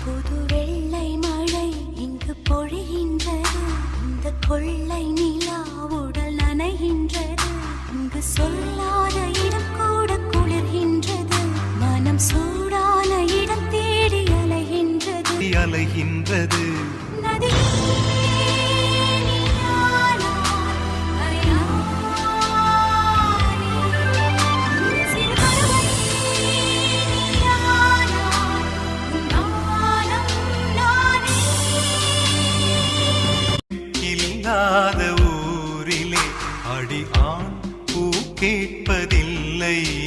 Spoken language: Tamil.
புது வெள்ளை மழை இங்கு பொழிகின்றது. இந்த கொள்ளை நிலா உடல் நனைகின்றது. இங்கு சொல்லாத இடம் கூட குளிர்கின்றது. மனம் சூடான இடம் தேடி அலைகின்றது. இல்லாத ஊரிலே அடி ஆண் பூ கேட்பதில்லை.